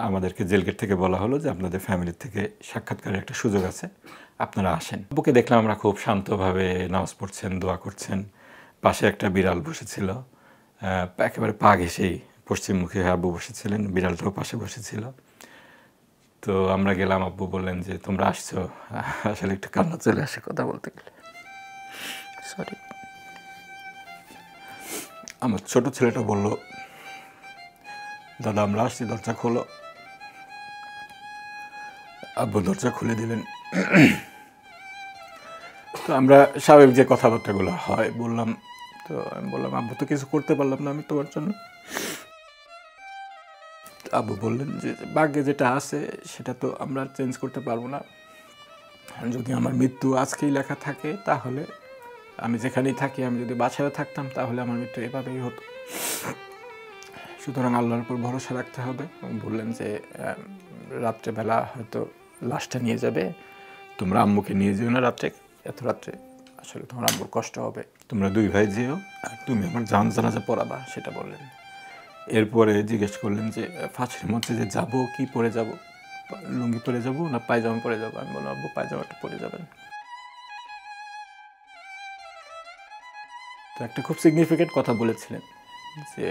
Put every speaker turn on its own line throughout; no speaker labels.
আমাদেরকে জেলগেট থেকে বলা হলো যে আপনাদের ফ্যামিলির থেকে সাক্ষাৎকারের একটা সুযোগ আছে, আপনারা আসেন। আব্বুকে দেখলাম আমরা খুব শান্তভাবে নামাজ পড়ছেন, দোয়া করছেন। পাশে একটা বিড়াল বসেছিল, একেবারে পা ঘেঁষেই পশ্চিমমুখী হয়ে আব্বু বসেছিলেন, বিড়ালটাও পাশে বসেছিল। তো আমরা গেলাম, আব্বু বললেন যে তোমরা আসছো। আসলে একটু কান্না চলে আসে কথা বলতে গেলে, সরি। আমার ছোট ছেলেটা বলল, দাদা আমরা আসছি, দরজা খোলো। আব্বু দরজা খুলে দিলেন। তো আমরা স্বাভাবিক যে কথাবার্তাগুলো হয় বললাম। তো আমি বললাম, আব্বু তো কিছু করতে পারলাম না আমি তোমার জন্য। আব্বু বললেন যে ভাগ্যে যেটা আছে সেটা তো আমরা চেঞ্জ করতে পারবো না। যদি আমার মৃত্যু আজকেই লেখা থাকে তাহলে আমি যেখানেই থাকি, আমি যদি বাসায়ও থাকতাম তাহলে আমার মৃত্যু এভাবেই হতো। সুতরাং আল্লাহর উপর ভরসা রাখতে হবে। বললেন যে রাত্রেবেলা হয়তো লাশটা নিয়ে যাবে, তোমরা আম্মুকে নিয়ে যেও না রাত্রে, এত রাত্রে আসলে তোমার আম্মুর কষ্ট হবে, তোমরা দুই ভাই যেও, আর তুমি আমার জানাজা পড়াবা, সেটা বললেন। এরপরে জিজ্ঞেস করলেন যে ফাঁসির মধ্যে যে যাবো কি পরে যাব, লুঙ্গি পরে যাব না পায়জামা পরে যাবো। আমি বললাম, আব্বু পায়জামাটা পরে যাবেন। তো একটা খুব সিগনিফিকেন্ট কথা বলেছিলেন যে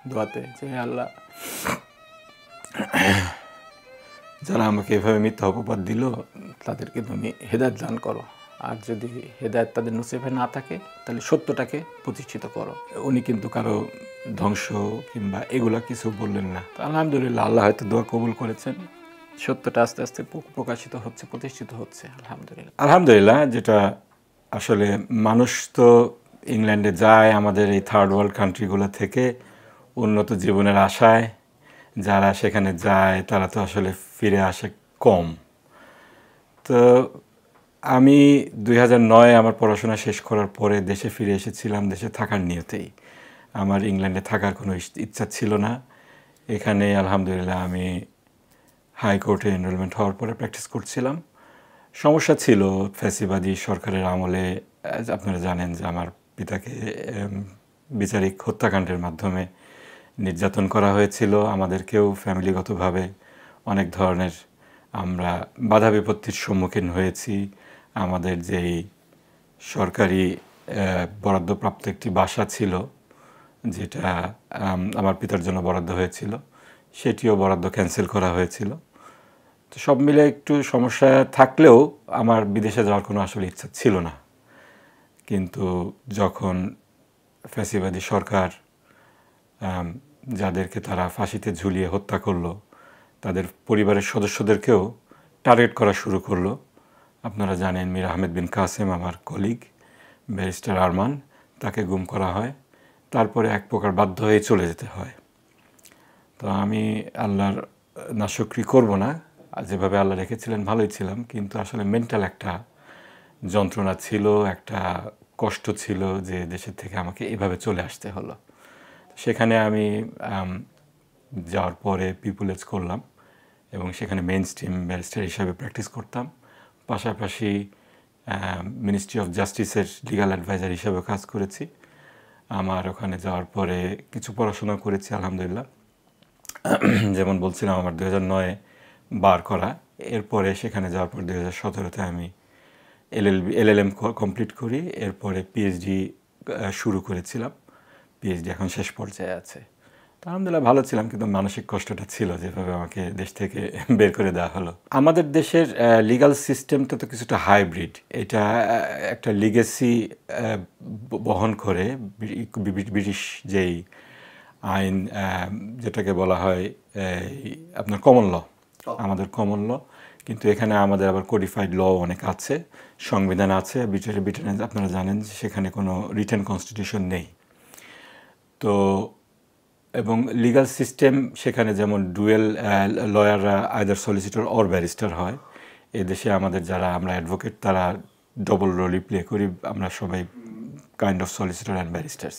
দোয়াতে, যে আল্লাহ যারা আমাকে এভাবে মিথ্যা অপবাদ দিল তাদেরকে তুমি হেদায়েত দান করো, আর যদি হেদায়েত তাদের নসিবে না থাকে তাহলে সত্যটাকে প্রতিষ্ঠিত করো। উনি কিন্তু কারো ধ্বংস কিংবা এগুলা কিছু বললেন না। তো আলহামদুলিল্লাহ, আল্লাহ হয়তো দোয়া কবুল করেছেন, সত্যটা আস্তে আস্তে প্রকাশিত হচ্ছে, প্রতিষ্ঠিত হচ্ছে। আলহামদুলিল্লাহ। যেটা আসলে মানুষ তো ইংল্যান্ডে যায় আমাদের এই থার্ড ওয়ার্ল্ড কান্ট্রিগুলো থেকে উন্নত জীবনের আশায়। যারা সেখানে যায় তারা তো আসলে ফিরে আসে কম। তো আমি 2009 আমার পড়াশোনা শেষ করার পরে দেশে ফিরে এসেছিলাম, দেশে থাকার নিয়তেই। আমার ইংল্যান্ডে থাকার কোনো ইচ্ছা ছিল না। এখানে আলহামদুলিল্লাহ আমি হাইকোর্টে এনরোলমেন্ট হওয়ার পরে প্র্যাকটিস করছিলাম। সমস্যা ছিল ফ্যাসিবাদী সরকারের আমলে, আপনারা জানেন যে আমার পিতাকে বিচারিক হত্যাকাণ্ডের মাধ্যমে নির্যাতন করা হয়েছিল। আমাদেরকেও ফ্যামিলিগতভাবে অনেক ধরনের আমরা বাধা বিপত্তির সম্মুখীন হয়েছি। আমাদের যেই সরকারি বরাদ্দপ্রাপ্ত একটি বাসা ছিল, যেটা আমার পিতার জন্য বরাদ্দ হয়েছিল, সেটিও বরাদ্দ ক্যান্সেল করা হয়েছিল। তো সব মিলে একটু সমস্যা থাকলেও আমার বিদেশে যাওয়ার কোনো আসলে ইচ্ছা ছিল না। কিন্তু যখন ফ্যাসিবাদী সরকার যাদেরকে তারা ফাঁসিতে ঝুলিয়ে হত্যা করলো, তাদের পরিবারের সদস্যদেরকেও টার্গেট করা শুরু করলো। আপনারা জানেন মীর আহমেদ বিন কাসেম, আমার কলিগ, ব্যারিস্টার আরমান, তাকে গুম করা হয়। তারপরে এক প্রকার বাধ্য হয়ে চলে যেতে হয়। তো আমি আল্লাহর নাশুকরি করব না, যেভাবে আল্লাহ রেখেছিলেন ভালোই ছিলাম, কিন্তু আসলে মেন্টাল একটা যন্ত্রণা ছিল, একটা কষ্ট ছিল যে দেশের থেকে আমাকে এভাবে চলে আসতে হলো। সেখানে আমি যাওয়ার পরে পিপুলস করলাম এবং সেখানে মেইন স্ট্রিম ব্যারিস্টার হিসাবে প্র্যাকটিস করতাম। পাশাপাশি মিনিস্ট্রি অফ জাস্টিসের লিগাল অ্যাডভাইজার হিসাবেও কাজ করেছি। আমার ওখানে যাওয়ার পরে কিছু পড়াশোনা করেছি আলহামদুলিল্লাহ। যেমন বলছিলাম, আমার 2009 বার করা, এরপরে সেখানে যাওয়ার পর 2017-তে আমি এলএলএম কমপ্লিট করি। এরপরে পিএইচডি শুরু করেছিলাম, পিএইচডি এখন শেষ পর্যায়ে আছে। তো আলহামদুলিল্লাহ ভালো ছিলাম, কিন্তু মানসিক কষ্টটা ছিল যেভাবে আমাকে দেশ থেকে বের করে দেওয়া হলো। আমাদের দেশের লিগাল সিস্টেমটা তো কিছুটা হাইব্রিড। এটা একটা লিগেসি বহন করে, ব্রিটিশ যেই আইন, যেটাকে বলা হয় আপনার কমন ল, আমাদের কমন ল। কিন্তু এখানে আমাদের আবার কোডিফাইড ল অনেক আছে, সংবিধান আছে। ব্রিটেনে আপনারা জানেন যে সেখানে কোনো রিটেন কনস্টিটিউশন নেই। তো এবং লিগাল সিস্টেম সেখানে যেমন ডুয়েল লয়াররা আইদার সলিসিটর অর ব্যারিস্টার হয়। এদেশে আমাদের যারা আমরা অ্যাডভোকেট তারা ডবল রোলই প্লে করি, আমরা সবাই kind of solicitor and barristers.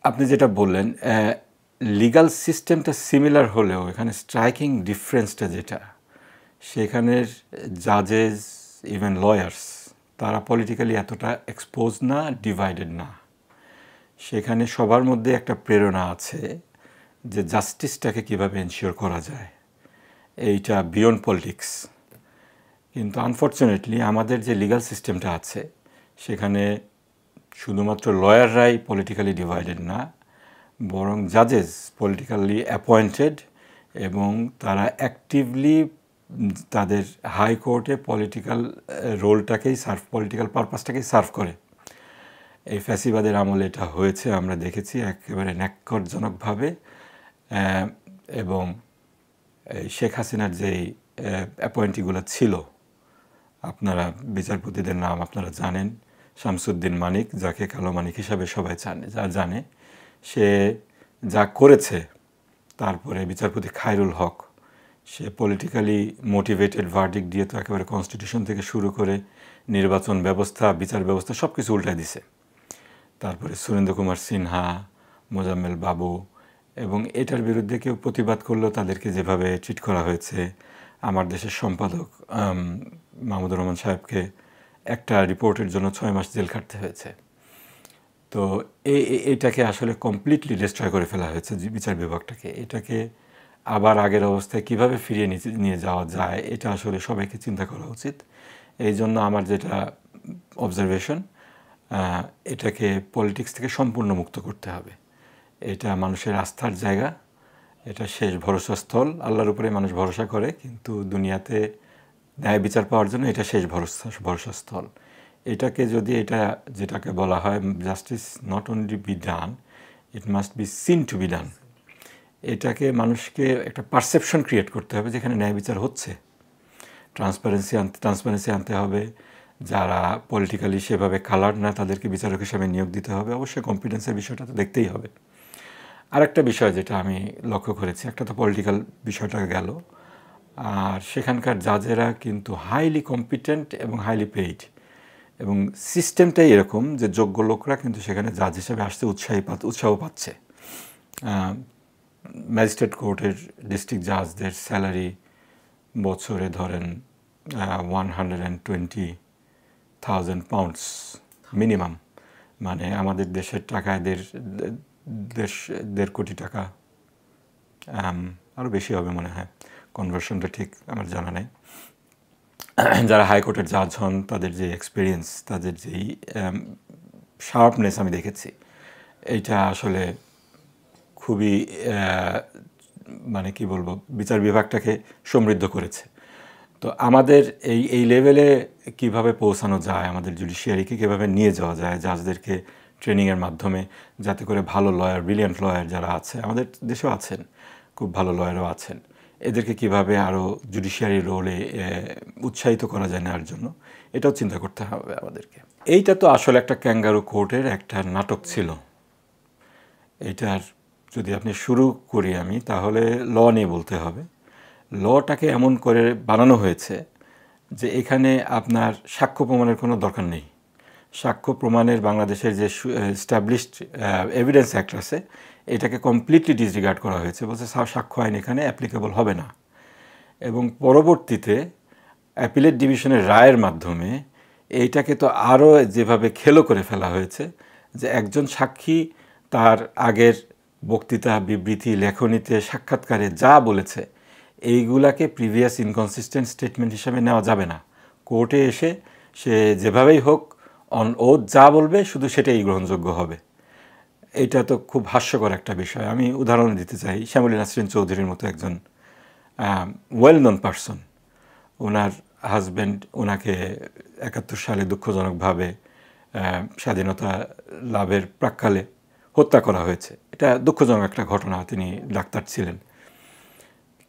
আপনি যেটা বললেন লিগাল সিস্টেমটা সিমিলার হলেও এখানে স্ট্রাইকিং ডিফারেন্সটা যেটা, সেখানের জাজেস ইভেন লয়ার্স তারা পলিটিক্যালি এতটা এক্সপোজ না, ডিভাইডেড না। সেখানে সবার মধ্যে একটা প্রেরণা আছে যে জাস্টিসটাকে কীভাবে এনশিওর করা যায়, এইটা বিয়ন্ড পলিটিক্স। কিন্তু আনফর্চুনেটলি আমাদের যে লিগ্যাল সিস্টেমটা আছে সেখানে শুধুমাত্র লয়াররাই পলিটিক্যালি ডিভাইডেড না, বরং জাজেস পলিটিক্যালি অ্যাপয়েন্টেড এবং তারা অ্যাক্টিভলি তাদের হাইকোর্টে পলিটিক্যাল রোলটাকেই পলিটিক্যাল পারপাসটাকেই সার্ভ করে। এই ফ্যাসিবাদের আমলে এটা হয়েছে, আমরা দেখেছি একেবারে ন্যাক্কারজনকভাবে। এবং শেখ হাসিনার যেই অ্যাপয়েন্টিগুলো ছিল, আপনারা বিচারপতিদের নাম আপনারা জানেন, শামসুদ্দিন মানিক, যাকে কালো মানিক হিসাবে সবাই জানে, সে যা করেছে। তারপরে বিচারপতি খায়রুল হক, সে পলিটিক্যালি মোটিভেটেড ভার্ডিক্ট দিয়ে তো একেবারে কনস্টিটিউশন থেকে শুরু করে নির্বাচন ব্যবস্থা, বিচার ব্যবস্থা সব কিছু উল্টায় দিছে। তারপরে সুরেন্দ্র কুমার সিনহা, মোজাম্মেল বাবু, এবং এটার বিরুদ্ধে কেউ প্রতিবাদ করলেও তাদেরকে যেভাবে ট্রিট করা হয়েছে। আমার দেশের সম্পাদক মাহমুদুর রহমান সাহেবকে একটা রিপোর্টের জন্য 6 মাস জেল খাটতে হয়েছে। তো এইটাকে আসলে কমপ্লিটলি ডিস্ট্রয় করে ফেলা হয়েছে বিচার বিভাগটাকে। এটাকে আবার আগের অবস্থায় কিভাবে ফিরিয়ে নিয়ে যাওয়া যায়, এটা আসলে সবাইকে চিন্তা করা উচিত। এই জন্য আমার যেটা অবজারভেশন, এটাকে পলিটিক্স থেকে সম্পূর্ণ মুক্ত করতে হবে। এটা মানুষের আস্থার জায়গা, এটা শেষ ভরসাস্থল। আল্লাহর উপরে মানুষ ভরসা করে, কিন্তু দুনিয়াতে ন্যায় বিচার পাওয়ার জন্য এটা শেষ ভরসাস্থল। এটাকে যদি যেটাকে বলা হয় justice not only be done, it must be seen to be done. এটাকে একটা পারসেপশন ক্রিয়েট করতে হবে যেখানে ন্যায় বিচার হচ্ছে। ট্রান্সপারেন্সি আনতে হবে। যারা পলিটিক্যালি সেভাবে কালার না, তাদেরকে বিচারক হিসাবে নিয়োগ দিতে হবে। অবশ্যই কম্পিটেন্সের বিষয়টা তো দেখতেই হবে। আরেকটা বিষয় যেটা আমি লক্ষ্য করেছি, একটা তো পলিটিক্যাল বিষয়টা গেল, আর সেখানকার জাজেরা কিন্তু হাইলি কম্পিটেন্ট এবং হাইলি পেইড, এবং সিস্টেমটাই এরকম যে যোগ্য লোকরা কিন্তু সেখানে জাজ হিসেবে আসতে উৎসাহ পাচ্ছে। ম্যাজিস্ট্রেট কোর্টের ডিস্ট্রিক্ট জাজদের স্যালারি বছরে ধরেন 120,000 পাউন্ডস মিনিমাম, মানে আমাদের দেশের টাকায় 1.5 কোটি টাকা, আরও বেশি হবে মনে হয়, কনভার্সনটা ঠিক আমার জানা নেই। যারা হাইকোর্টের জাজ হন তাদের যে এক্সপিরিয়েন্স, তাদের যেই শার্পনেস আমি দেখেছি, এইটা আসলে খুবই মানে কি বলবো, বিচার বিভাগটাকে সমৃদ্ধ করেছে। তো আমাদের এই লেভেলে কিভাবে পৌঁছানো যায়, আমাদের জুডিশিয়ারিকে কীভাবে নিয়ে যাওয়া যায় জাজদেরকে ট্রেনিংয়ের মাধ্যমে, যাতে করে ভালো লয়ার, ব্রিলিয়ান্ট লয়ার যারা আছে, আমাদের দেশেও আছেন, খুব ভালো লয়ারও আছেন, এদেরকে কিভাবে আরও জুডিশিয়ারি রোলে উৎসাহিত করা যায় নেওয়ার জন্য, এটাও চিন্তা করতে হবে আমাদেরকে। এইটা তো আসলে একটা ক্যাঙ্গারু কোর্টের একটা নাটক ছিল। এইটার যদি আপনি শুরু করি আমি, তাহলে ল নিয়ে বলতে হবে। লটাকে এমন করে বানানো হয়েছে যে এখানে আপনার সাক্ষ্য প্রমাণের কোনো দরকার নেই। সাক্ষ্য প্রমাণের বাংলাদেশের যে এস্টাবলিশড এভিডেন্স অ্যাক্ট আছে, এটাকে কমপ্লিটলি ডিসরিগার্ড করা হয়েছে, বলছে সাক্ষ্য আইন এখানে অ্যাপ্লিকেবল হবে না। এবং পরবর্তীতে অ্যাপিলেট ডিভিশনের রায়ের মাধ্যমে এইটাকে তো আরও যেভাবে খেলো করে ফেলা হয়েছে যে একজন সাক্ষী তার আগের বক্তৃতা, বিবৃতি, লেখনীতে, সাক্ষাৎকারে যা বলেছে, এইগুলাকে প্রিভিয়াস ইনকনসিস্টেন্ট স্টেটমেন্ট হিসাবে নেওয়া যাবে না। কোর্টে এসে সে যেভাবেই হোক অন ওথ যা বলবে শুধু সেটাই গ্রহণযোগ্য হবে। এইটা তো খুব হাস্যকর একটা বিষয়। আমি উদাহরণ দিতে চাই, শ্যামলী নাসরিন চৌধুরীর মতো একজন ওয়েল নোন পারসন, ওনার হাজব্যান্ড ওনাকে 71 সালে দুঃখজনকভাবে স্বাধীনতা লাভের প্রাক্কালে হত্যা করা হয়েছে। এটা দুঃখজনক একটা ঘটনা, তিনি ডাক্তার ছিলেন।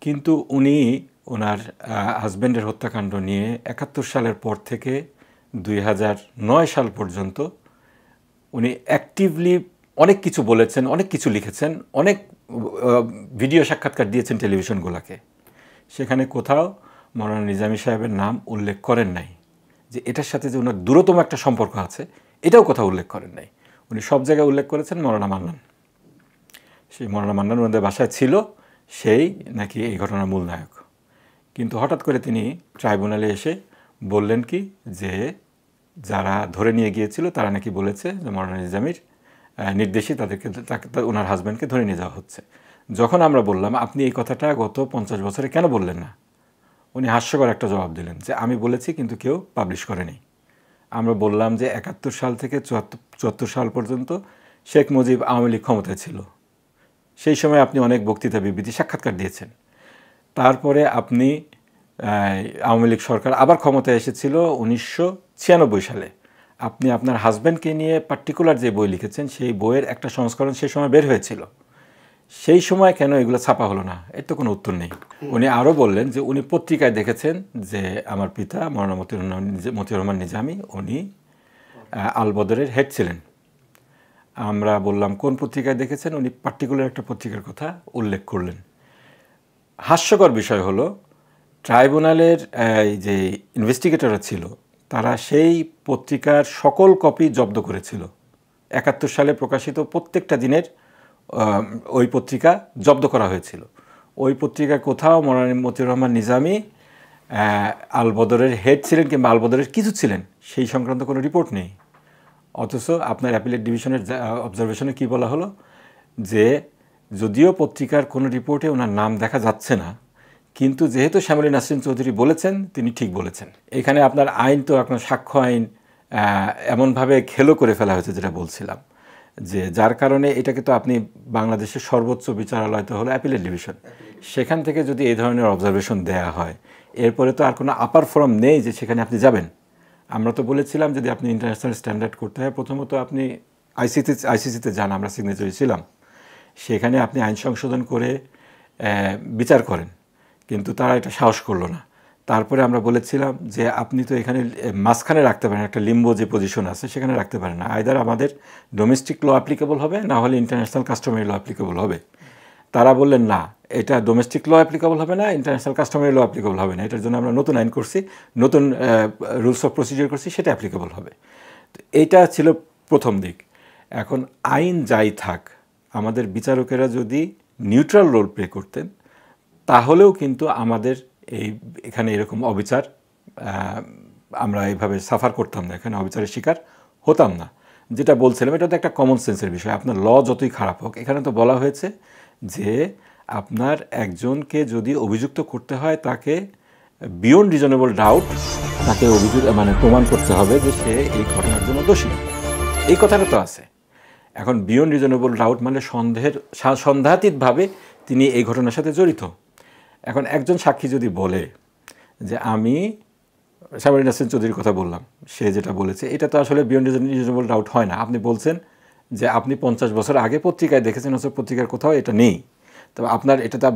কিন্তু উনি ওনার হাজব্যান্ডের হত্যাকাণ্ড নিয়ে 71 সালের পর থেকে 2009 সাল পর্যন্ত উনি অ্যাক্টিভলি অনেক কিছু বলেছেন, অনেক কিছু লিখেছেন, অনেক ভিডিও সাক্ষাৎকার দিয়েছেন টেলিভিশনগুলোকে। সেখানে কোথাও মৌলানা নিজামী সাহেবের নাম উল্লেখ করেন নাই, যে এটার সাথে যে ওনার দূরতম একটা সম্পর্ক আছে এটাও কোথাও উল্লেখ করেন নাই। উনি সব জায়গায় উল্লেখ করেছেন মৌলানা মান্নান। সেই মৌলানা মান্নান ওনাদের বাসায় ছিল, সেই নাকি এই ঘটনার মূল নায়ক। কিন্তু হঠাৎ করে তিনি ট্রাইব্যুনালে এসে বললেন কি, যে যারা ধরে নিয়ে গিয়েছিল তারা নাকি বলেছে যে মৌলানা নিজামীর নির্দেশে ওনার হাজব্যান্ডকে ধরে নিয়ে যাওয়া হচ্ছে। যখন আমরা বললাম আপনি এই কথাটা গত 50 বছরে কেন বললেন না, উনি হাস্যকর একটা জবাব দিলেন যে আমি বলেছি কিন্তু কেউ পাবলিশ করেনি। আমরা বললাম যে 71 সাল থেকে 74 সাল পর্যন্ত শেখ মুজিব আওয়ামী লীগ ক্ষমতায় ছিল, সেই সময় আপনি অনেক বক্তৃতা বিবৃতি সাক্ষাৎকার দিয়েছেন। তারপরে আপনি আওয়ামী লীগ সরকার আবার ক্ষমতায় এসেছিল 1996 সালে। আপনি আপনার হাজব্যান্ডকে নিয়ে পার্টিকুলার যে বই লিখেছেন সেই বইয়ের একটা সংস্করণ সেই সময় বের হয়েছিল, সেই সময় কেন এগুলো ছাপা হলো না, এর তো কোনো উত্তর নেই। উনি আরও বললেন যে উনি পত্রিকায় দেখেছেন যে আমার পিতা মৌলানা মতিউর রহমান নিজামী উনি আলবদরের হেড ছিলেন। আমরা বললাম কোন পত্রিকায় দেখেছেন, উনি পার্টিকুলার একটা পত্রিকার কথা উল্লেখ করলেন। হাস্যকর বিষয় হলো ট্রাইব্যুনালের যে ইনভেস্টিগেটররা ছিল তারা সেই পত্রিকার সকল কপি জব্দ করেছিল। 71 সালে প্রকাশিত প্রত্যেকটা দিনের ওই পত্রিকা জব্দ করা হয়েছিল। ওই পত্রিকা কোথাও মৌলানা মতিউর রহমান নিজামী আলবদরের হেড ছিলেন কিংবা আলবদরের কিছু ছিলেন সেই সংক্রান্ত কোনো রিপোর্ট নেই। অথচ আপনার অ্যাপিলেট ডিভিশনের অবজারভেশনে কি বলা হলো যে যদিও পত্রিকার কোনো রিপোর্টে ওনার নাম দেখা যাচ্ছে না, কিন্তু যেহেতু শ্যামলী নাসরিন চৌধুরী বলেছেন তিনি ঠিক বলেছেন। এখানে আপনার আইন তো আপনার সাক্ষ্য আইন এমনভাবে খেলো করে ফেলা হয়েছে যেটা বলছিলাম, যে যার কারণে এটাকে তো আপনি বাংলাদেশের সর্বোচ্চ বিচারালয় তো হলো অ্যাপিলেট ডিভিশন, সেখান থেকে যদি এই ধরনের অবজারভেশন দেয়া হয় এরপরে তো আর কোনো আপার ফোরাম নেই যে সেখানে আপনি যাবেন। আমরা তো বলেছিলাম যদি আপনি ইন্টারন্যাশনাল স্ট্যান্ডার্ড করতে হয় প্রথমত আপনি আইসিসিতে যান, আমরা সিগনেচারি ছিলাম, সেখানে আপনি আইন সংশোধন করে বিচার করেন, কিন্তু তারা এটা সাহস করলো না। তারপরে আমরা বলেছিলাম যে আপনি তো এখানে মাঝখানে রাখতে পারেন, একটা লিম্বো যে পজিশন আছে সেখানে রাখতে পারেন না, আইদার আমাদের ডোমেস্টিক ল অ্যাপ্লিকেবল হবে না হলে ইন্টারন্যাশনাল কাস্টমারি ল অ্যাপ্লিকেবল হবে। তারা বললেন না, এটা ডোমেস্টিক ল অ্যাপ্লিকেবল হবে না, ইন্টারন্যাশনাল কাস্টমারি ল অ্যাপ্লিকেবল হবে না, এটার জন্য আমরা নতুন আইন করছি, নতুন রুলস অফ প্রসিডিওর করছি, সেটা অ্যাপ্লিকেবল হবে। তো এইটা ছিল প্রথম দিক। এখন আইন যাই থাক, আমাদের বিচারকেরা যদি নিউট্রাল রোল প্লে করতেন তাহলেও কিন্তু আমাদের এখানে এরকম অবিচার আমরা এইভাবে সাফার করতাম না, এখানে অবিচারের শিকার হতাম না। যেটা বলছিলাম এটা তো একটা কমন সেন্সের বিষয়। আপনার ল যতই খারাপ হোক, এখানে তো বলা হয়েছে যে আপনার একজনকে যদি অভিযুক্ত করতে হয় তাকে বিয়ন্ড রিজনেবল ডাউট তাকে প্রমাণ করতে হবে যে সে এই ঘটনার জন্য দোষী, এই কথাটা তো আছে। এখন বিয়ন্ড রিজনেবল ডাউট মানে সন্দেহাতীতভাবে তিনি এই ঘটনার সাথে জড়িত। এখন একজন সাক্ষী যদি বলে যে আমি শ্যামলী নাসরিন চৌধুরীর কথা বললাম, সে যেটা বলেছে এটা তো আসলে বিয়ন্ড রিজনেবল ডাউট হয় না। আপনি বলছেন যে আপনি 50 বছর আগে পত্রিকায় দেখেছেন, অথচ পত্রিকার কোথাও এটা নেই, তবে আপনার এটা তো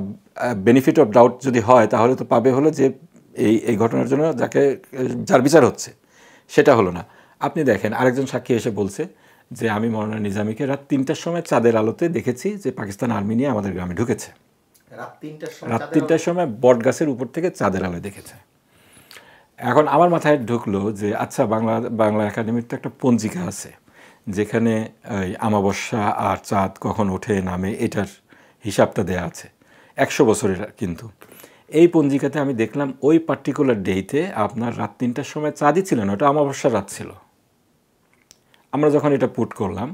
বেনিফিট অফ ডাউট যদি হয় তাহলে তো পাবে হলো যে এই ঘটনার জন্য যার বিচার হচ্ছে সেটা হলো না। আপনি দেখেন আরেকজন সাক্ষী এসে বলছে যে আমি মৌলানা নিজামীকে রাত 3টার সময় চাঁদের আলোতে দেখেছি যে পাকিস্তান আর্মি নিয়ে আমাদের গ্রামে ঢুকেছে। রাত 3টার সময় বট গাছের উপর থেকে চাঁদের আলোয় দেখেছে। এখন আমার মাথায় ঢুকলো যে আচ্ছা, বাংলা একাডেমির তো একটা পঞ্জিকা আছে যেখানে আমাবস্যা আর চাঁদ কখন ওঠে নামে এটার হিসাবটা দেয়া আছে 100 বছরের। কিন্তু এই পঞ্জিকাতে আমি দেখলাম ওই পার্টিকুলার ডেতে আপনার রাত 3টার সময় চাঁদই ছিল না, ওটা আমাবস্যার রাত ছিল। আমরা যখন এটা পুট করলাম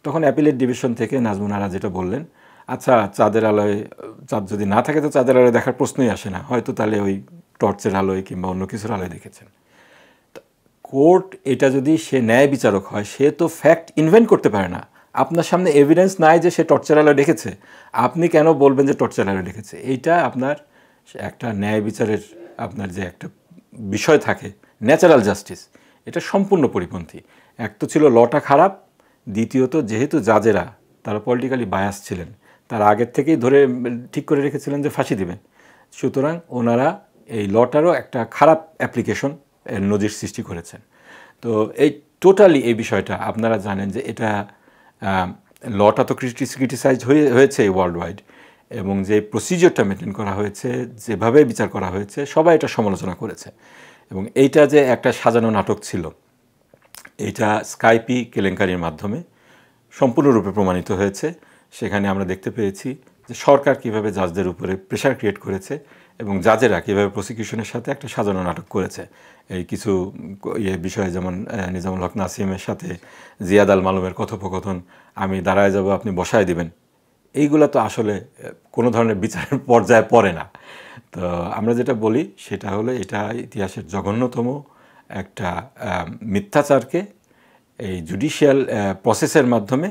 তখন অ্যাপিলেট ডিভিশন থেকে নাজমুন আরা যেটা বললেন, আচ্ছা চাঁদের আলোয়, চাঁদ যদি না থাকে তো চাঁদের আলোয় দেখার প্রশ্নই আসে না, হয়তো তাহলে ওই টর্চের আলোয় কিংবা অন্য কিছুর আলোয় দেখেছেন। কোর্ট এটা যদি সে ন্যায় বিচারক হয় সে তো ফ্যাক্ট ইনভেন্ট করতে পারে না। আপনার সামনে এভিডেন্স নাই যে সে টর্চের আলোয় দেখেছে, আপনি কেন বলবেন যে টর্চের আলোয় দেখেছে? এইটা আপনার একটা ন্যায় বিচারের আপনার যে একটা বিষয় থাকে ন্যাচারাল জাস্টিস, এটা সম্পূর্ণ পরিপন্থী। এক তো ছিল লটা খারাপ, দ্বিতীয়ত যেহেতু জাজেরা তারা পলিটিক্যালি বায়াস ছিলেন, তারা আগের থেকেই ধরে ঠিক করে রেখেছিলেন যে ফাঁসি দেবে, সুতরাং ওনারা এই লটারও একটা খারাপ অ্যাপ্লিকেশন নজির সৃষ্টি করেছেন। তো এই টোটালি এই বিষয়টা আপনারা জানেন যে এটা লটা তো ক্রিটিসাইজ হয়েছে ওয়ার্ল্ড ওয়াইড, এবং যে প্রসিজিওরটা মেনটেন করা হয়েছে, যেভাবে বিচার করা হয়েছে, সবাই এটা সমালোচনা করেছে। এবং এইটা যে একটা সাজানো নাটক ছিল, এইটা স্কাইপি কেলেঙ্কারির মাধ্যমে সম্পূর্ণরূপে প্রমাণিত হয়েছে। সেখানে আমরা দেখতে পেয়েছি যে সরকার কীভাবে জাজদের উপরে প্রেশার ক্রিয়েট করেছে এবং জাজেরা কীভাবে প্রসিকিউশনের সাথে একটা সাজানো নাটক করেছে। এই কিছু বিষয়ে যেমন নিজামুল হক নাসিমের সাথে জিয়াদ আল মালুমের কথোপকথন, আমি দাঁড়ায় যাব আপনি বসায় দিবেন, এইগুলো তো আসলে কোনো ধরনের বিচারের পর্যায়ে পড়ে না। তো আমরা যেটা বলি সেটা হলো এটা ইতিহাসের জঘন্যতম একটা মিথ্যাচারকে এই জুডিশিয়াল প্রসেসের মাধ্যমে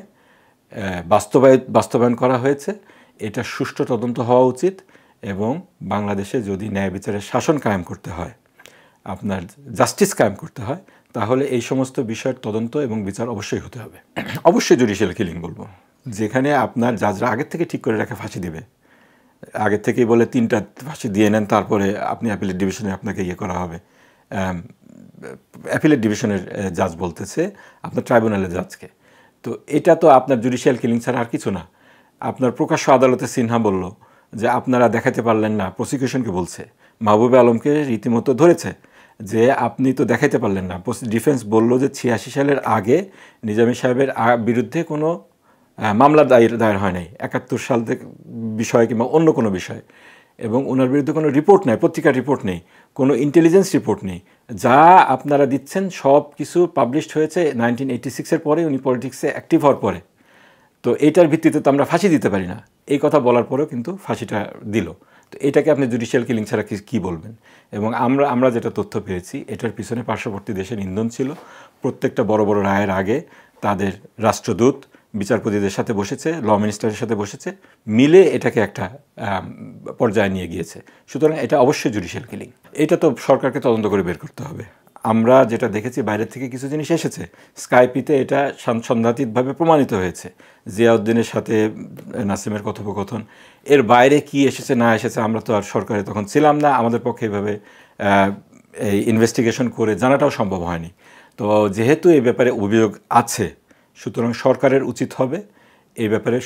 বাস্তবায়ন করা হয়েছে। এটা সুষ্ঠু তদন্ত হওয়া উচিত এবং বাংলাদেশে যদি ন্যায় বিচারের শাসন কায়েম করতে হয়, আপনার জাস্টিস কায়েম করতে হয়, তাহলে এই সমস্ত বিষয়ের তদন্ত এবং বিচার অবশ্যই হতে হবে। অবশ্যই জুডিশিয়াল কিলিং বলবো, যেখানে আপনার জাজরা আগের থেকে ঠিক করে রাখে ফাঁসি দিবে, আগের থেকেই বলে 3টা ফাঁসি দিয়ে নেন, তারপরে আপনি অ্যাপিলেট ডিভিশনে আপনাকে ইয়ে করা হবে। অ্যাপিলেট ডিভিশনের জাজ বলতেছে আপনার ট্রাইব্যুনালের জাজকে। তো এটা তো আপনার জুডিশিয়াল কিলিং ছাড়া আর কিছু না। আপনার প্রকাশ্য আদালতে সিনহা বলল যে আপনারা দেখাতে পারলেন না, প্রসিকিউশনকে বলছে, মাহবুবে আলমকে রীতিমতো ধরেছে যে আপনি তো দেখাইতে পারলেন না। ডিফেন্স বলল যে 86 সালের আগে নিজামী সাহেবের বিরুদ্ধে কোনো মামলা দায়ের হয় নাই, 71 সাল থেকে বিষয় কিংবা অন্য কোনো বিষয়, এবং ওনার বিরুদ্ধে কোনো রিপোর্ট নেই, পত্রিকার রিপোর্ট নেই, কোনো ইন্টেলিজেন্স রিপোর্ট নেই। যা আপনারা দিচ্ছেন সব কিছু পাবলিশড হয়েছে 1986-এর পরে, উনি পলিটিক্সে অ্যাক্টিভ হওয়ার পরে। তো এইটার ভিত্তিতে তো আমরা ফাঁসি দিতে পারি না, এই কথা বলার পরেও কিন্তু ফাঁসিটা দিল। তো এটাকে আপনি জুডিশিয়াল কিলিং ছাড়া কী বলবেন? এবং আমরা যেটা তথ্য পেয়েছি, এটার পিছনে পার্শ্ববর্তী দেশের ইন্ধন ছিল। প্রত্যেকটা বড় বড় রায়ের আগে তাদের রাষ্ট্রদূত বিচারপতিদের সাথে বসেছে, ল মিনিস্টারের সাথে বসেছে, মিলে এটাকে একটা পর্যায়ে নিয়ে গিয়েছে। সুতরাং এটা অবশ্যই জুডিশিয়াল কিলিং। এটা তো সরকারকে তদন্ত করে বের করতে হবে। আমরা যেটা দেখেছি, বাইরের থেকে কিছু জিনিস এসেছে, স্কাইপিতে এটা সন্দেহাতীতভাবে প্রমাণিত হয়েছে, জিয়াউদ্দিনের সাথে নাসিমের কথোপকথন। এর বাইরে কি এসেছে না এসেছে আমরা তো আর সরকারে তখন ছিলাম না, আমাদের পক্ষে এভাবে এই ইনভেস্টিগেশন করে জানাটাও সম্ভব হয়নি। তো যেহেতু এই ব্যাপারে অভিযোগ আছে, সুতরাং সরকারের উচিত হবে এই ব্যাপারে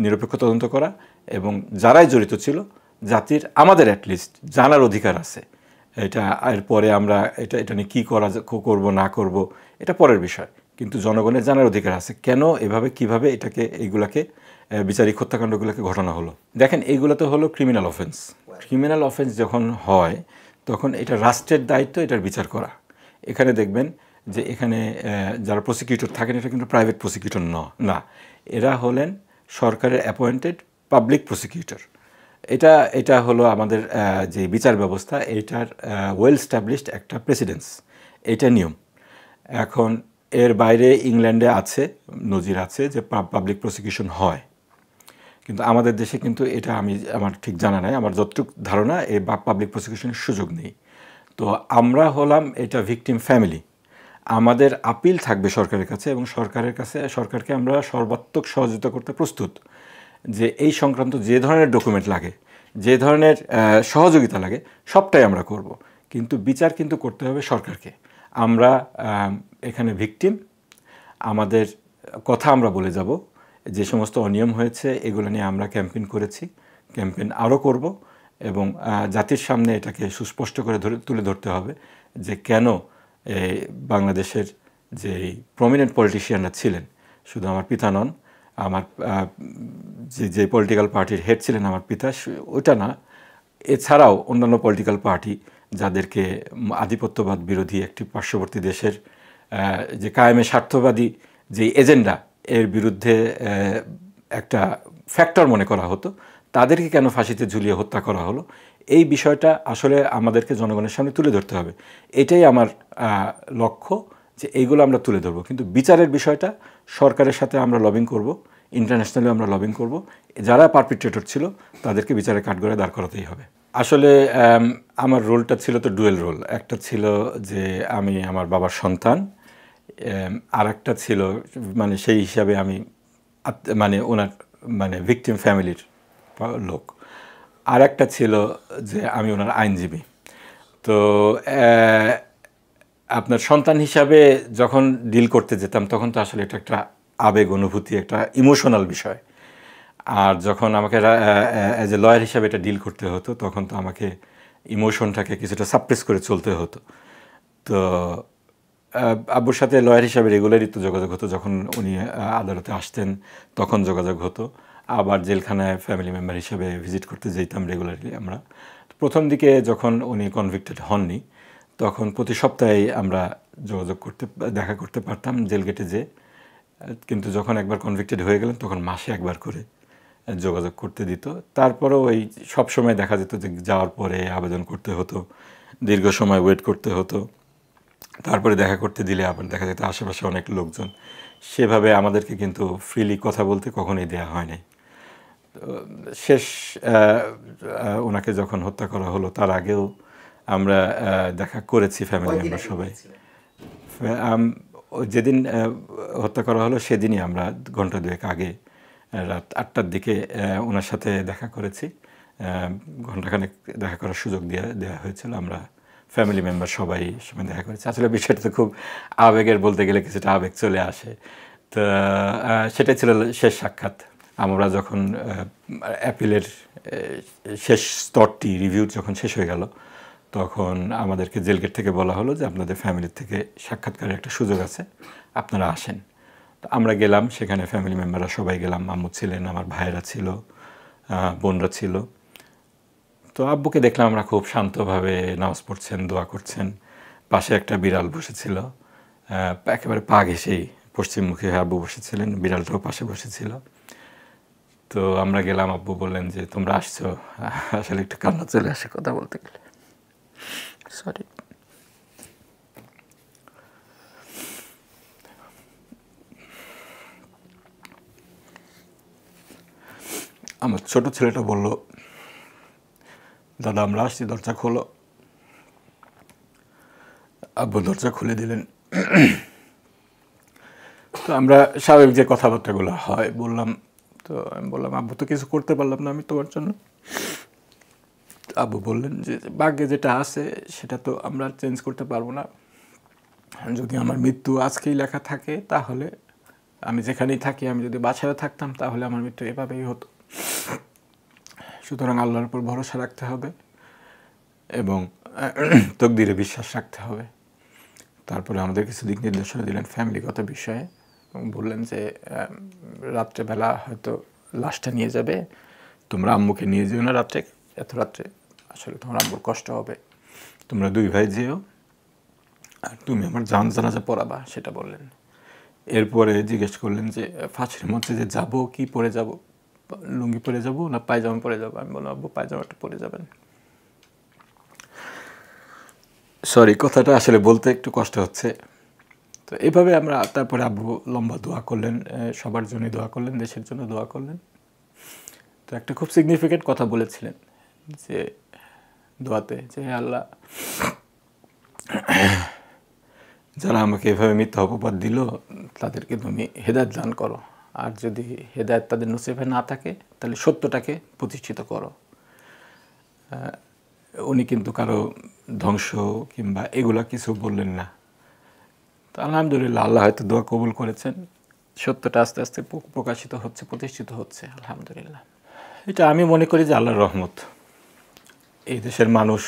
নিরপেক্ষ তদন্ত করা, এবং যারাই জড়িত ছিল জাতির, আমাদের অ্যাটলিস্ট জানার অধিকার আছে। এটা এরপরে আমরা এটা নিয়ে কী করব না করব এটা পরের বিষয়, কিন্তু জনগণের জানার অধিকার আছে কেন এভাবে কিভাবে এইগুলাকে বিচারিক হত্যাকাণ্ডগুলোকে ঘটানো হলো। দেখেন, এইগুলো তো হলো ক্রিমিনাল অফেন্স। ক্রিমিনাল অফেন্স যখন হয় তখন এটা রাষ্ট্রের দায়িত্ব এটার বিচার করা। এখানে দেখবেন যে এখানে যারা প্রসিকিউটর থাকেন, এটা কিন্তু প্রাইভেট প্রসিকিউটর না, এরা হলেন সরকারের অ্যাপয়েন্টেড পাবলিক প্রসিকিউটর। এটা হলো আমাদের যে বিচার ব্যবস্থা, এইটার ওয়েল স্ট্যাবলিশড একটা প্রেসিডেন্স, এটা নিয়ম। এখন এর বাইরে ইংল্যান্ডে আছে, নজির আছে যে পাবলিক প্রসিকিউশন হয়, কিন্তু আমাদের দেশে কিন্তু এটা আমার ঠিক জানা নাই। আমার যতটুকু ধারণা, এই পাবলিক প্রসিকিউশনের সুযোগ নেই। তো আমরা হলাম এটা ভিকটিম ফ্যামিলি, আমাদের আপিল থাকবে সরকারের কাছে, এবং সরকারকে আমরা সর্বাত্মক সহযোগিতা করতে প্রস্তুত, যে এই সংক্রান্ত যে ধরনের ডকুমেন্ট লাগে, যে ধরনের সহযোগিতা লাগে, সবটাই আমরা করব। কিন্তু বিচার কিন্তু করতে হবে সরকারকে। আমরা এখানে ভিকটিম, আমাদের কথা আমরা বলে যাব। যে সমস্ত অনিয়ম হয়েছে এগুলো নিয়ে আমরা ক্যাম্পেইন করেছি, ক্যাম্পেইন আরও করব, এবং জাতির সামনে এটাকে সুস্পষ্ট করে তুলে ধরতে হবে যে কেন বাংলাদেশের যে প্রমিনেন্ট পলিটিশিয়ানরা ছিলেন, শুধু আমার পিতা নন, আমার যে পলিটিক্যাল পার্টির হেড ছিলেন আমার পিতা, ওইটা না, এছাড়াও অন্যান্য পলিটিক্যাল পার্টি যাদেরকে আধিপত্যবাদ বিরোধী একটি পার্শ্ববর্তী দেশের যে কায়েমে স্বার্থবাদী যে এজেন্ডা, এর বিরুদ্ধে একটা ফ্যাক্টর মনে করা হতো, তাদেরকে কেন ফাঁসিতে ঝুলিয়ে হত্যা করা হলো, এই বিষয়টা আসলে আমাদেরকে জনগণের সামনে তুলে ধরতে হবে। এটাই আমার লক্ষ্য, যে এইগুলো আমরা তুলে ধরবো। কিন্তু বিচারের বিষয়টা সরকারের সাথে আমরা লবিং করব, ইন্টারন্যাশনালি আমরা লবিং করব, যারা পারপিট্রেটর ছিল তাদেরকে বিচারের কাঠগড়ায় দাঁড় করাতেই হবে। আসলে আমার রোলটা ছিল তো ডুয়েল রোল। একটা ছিল যে আমি আমার বাবার সন্তান, আর একটা ছিল মানে সেই হিসাবে আমি ওনার ভিকটিম ফ্যামিলির লোক, আর একটা ছিল যে আমি ওনার আইনজীবী। তো আপনার সন্তান হিসাবে যখন ডিল করতে যেতাম তখন তো আসলে এটা একটা আবেগ অনুভূতি, একটা ইমোশনাল বিষয়। আর যখন আমাকে অ্যাজ এ লয়ার হিসাবে এটা ডিল করতে হতো, তখন তো আমাকে ইমোশনটাকে কিছুটা সাপ্রেস করে চলতে হতো। তো আব্বুর সাথে লয়ার হিসাবে রেগুলারই তো যোগাযোগ হতো, যখন উনি আদালতে আসতেন তখন যোগাযোগ হতো। আবার জেলখানায় ফ্যামিলি মেম্বার হিসাবে ভিজিট করতে যেতাম রেগুলারলি আমরা। প্রথম দিকে যখন উনি কনভিক্টেড হননি, তখন প্রতি সপ্তাহে আমরা দেখা করতে পারতাম জেল গেটে যেয়ে। কিন্তু যখন একবার কনভিক্টেড হয়ে গেলেন তখন মাসে একবার করে যোগাযোগ করতে দিত। তারপরেও ওই সবসময় দেখা যেত যে যাওয়ার পরে আবেদন করতে হতো, দীর্ঘ সময় ওয়েট করতে হতো, তারপরে দেখা করতে দিলে আবার দেখা যেত আশেপাশে অনেক লোকজন। সেভাবে আমাদেরকে কিন্তু ফ্রিলি কথা বলতে কখনোই দেওয়া হয় নাই। তো শেষ ওনাকে যখন হত্যা করা হলো তার আগেও আমরা দেখা করেছি ফ্যামিলি মেম্বার সবাই। যেদিন হত্যা করা হলো সেদিনই আমরা ঘন্টা দুয়েক আগে রাত 8টার দিকে ওনার সাথে দেখা করেছি। ঘণ্টাখানেক দেখা করার সুযোগ দেওয়া হয়েছিল। আমরা ফ্যামিলি মেম্বার সবাই সময় দেখা করেছি। আসলে বিষয়টা তো খুব আবেগের, বলতে গেলে কিছুটা আবেগ চলে আসে। তো সেটাই ছিল শেষ সাক্ষাৎ। আমরা যখন অ্যাপিলের শেষ স্তরটি রিভিউ যখন শেষ হয়ে গেল, তখন আমাদেরকে জেলগেট থেকে বলা হলো যে আপনাদের ফ্যামিলির থেকে সাক্ষাৎকারের একটা সুযোগ আছে, আপনারা আসেন। তো আমরা গেলাম, সেখানে ফ্যামিলি মেম্বাররা সবাই গেলাম। আম্মু ছিলেন, আমার ভাইয়েরা ছিল, বোনরা ছিল। তো আব্বুকে দেখলাম আমরা খুব শান্তভাবে নামাজ পড়ছেন, দোয়া করছেন। পাশে একটা বিড়াল বসেছিল, একেবারে পা ঘেঁষেই পশ্চিমমুখী হয়ে আব্বু বসেছিলেন, বিড়ালটাও পাশে বসেছিল। তো আমরা গেলাম, আব্বু বললেন যে তোমরা আসছো। আসলে একটু কান্না চলে আসে কথা বলতে গেলে, সরি। আমার ছোট ছেলেটা বলল, দাদা আমরা আসছি, দরজা খোলো। আব্বু দরজা খুলে দিলেন। তো আমরা স্বাভাবিক যে কথাবার্তাগুলো হয় বললাম। তো আমি বললাম, আব্বু তো কিছু করতে পারলাম না আমি তোমার জন্য। আব্বু বললেন যে ভাগ্যে যেটা আছে সেটা তো আমরা চেঞ্জ করতে পারবো না। যদি আমার মৃত্যু আজকেই লেখা থাকে, তাহলে আমি যেখানেই থাকি, আমি যদি বাসায় থাকতাম তাহলে আমার মৃত্যু এভাবেই হতো। সুতরাং আল্লাহর উপর ভরসা রাখতে হবে এবং তকদিরে বিশ্বাস রাখতে হবে। তারপরে আমাদের কিছু দিক নির্দেশনা দিলেন ফ্যামিলিগত বিষয়ে এবং বললেন যে রাত্রেবেলা হয়তো লাশটা নিয়ে যাবে, তোমরা আম্মুকে নিয়ে যেও না রাত্রে, এত রাত্রে আসলে তোমার আম্মুর কষ্ট হবে, তোমরা দুই ভাই যেও, আর তুমি আমার জানাজা পড়াবা, সেটা বললেন। এরপরে জিজ্ঞেস করলেন যে ফাঁসির মঞ্চে যে যাব, কি পরে যাব, লুঙ্গি পরে যাব না পায়জামা পরে যাব? আমি বললাম, আব্বু পায়জামাটা পরে যাবেন। সরি, কথাটা আসলে বলতে একটু কষ্ট হচ্ছে। তো এইভাবে আমরা, তারপরে আব্বু লম্বা দোয়া করলেন, সবার জন্য দোয়া করলেন, দেশের জন্য দোয়া করলেন। তো একটা খুব সিগনিফিকেন্ট কথা বলেছিলেন যে দোয়াতে, যে আল্লাহ, যারা আমাকে এভাবে মিথ্যা অপবাদ দিল তাদেরকে তুমি হেদায়েত দান করো, আর যদি হেদায়েত তাদের নসিবে না থাকে তাহলে সত্যটাকে প্রতিষ্ঠিত করো। উনি কিন্তু কারো ধ্বংস কিংবা এগুলা কিছু বললেন না। তো আলহামদুলিল্লাহ, আল্লাহ হয়তো দোয়া কবুল করেছেন, সত্যটা আস্তে আস্তে প্রকাশিত হচ্ছে, প্রতিষ্ঠিত হচ্ছে, আলহামদুলিল্লাহ। এটা আমি মনে করি যে আল্লাহর রহমত। এই দেশের মানুষ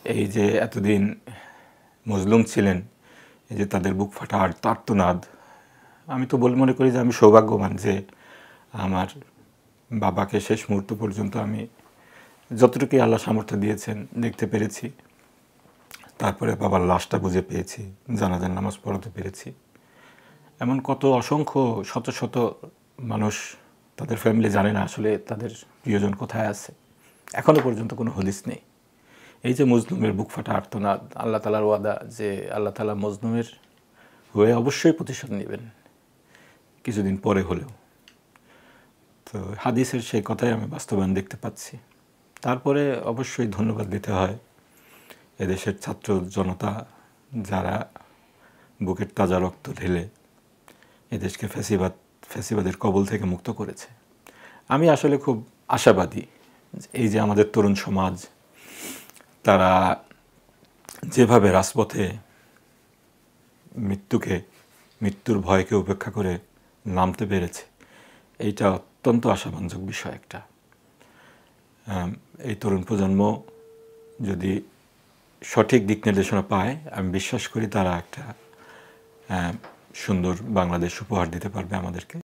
এই যে এতদিন মজলুম ছিলেন, এই যে তাদের বুক ফাটা আর্তনাদ, আমি তো মনে করি যে আমি সৌভাগ্যবান যে আমার বাবাকে শেষ মুহূর্ত পর্যন্ত আমি যতটুকুই আল্লাহ সামর্থ্য দিয়েছেন দেখতে পেরেছি। তারপরে বাবার লাশটা বুঝে পেয়েছি, জানাজার নামাজ পড়াতে পেরেছি। এমন কত অসংখ্য শত শত মানুষ, তাদের ফ্যামিলি জানে না আসলে তাদের প্রিয়জন কোথায় আছে। এখনও পর্যন্ত কোনো হদিস নেই। এই যে মজলুমের বুক ফাটা আর্তনাদ, আল্লাহ তালার ওয়াদা যে আল্লাহ তালা মজলুমের হয়ে অবশ্যই প্রতিশোধ নেবেন, কিছুদিন পরে হলেও। তো হাদিসের সেই কথাই আমি বাস্তবায়ন দেখতে পাচ্ছি। তারপরে অবশ্যই ধন্যবাদ দিতে হয় এদেশের ছাত্র জনতা, যারা বুকের তাজা রক্ত ঢেলে এদেশকে ফ্যাসিবাদের কবল থেকে মুক্ত করেছে। আমি আসলে খুব আশাবাদী, এই যে আমাদের তরুণ সমাজ, তারা যেভাবে রাজপথে মৃত্যুর ভয়কে উপেক্ষা করে নামতে পেরেছে, এইটা অত্যন্ত আশাবাঞ্জক বিষয় একটা। এই তরুণ প্রজন্ম যদি সঠিক দিক নির্দেশনা পায়, আমি বিশ্বাস করি তারা একটা সুন্দর বাংলাদেশ উপহার দিতে পারবে আমাদেরকে।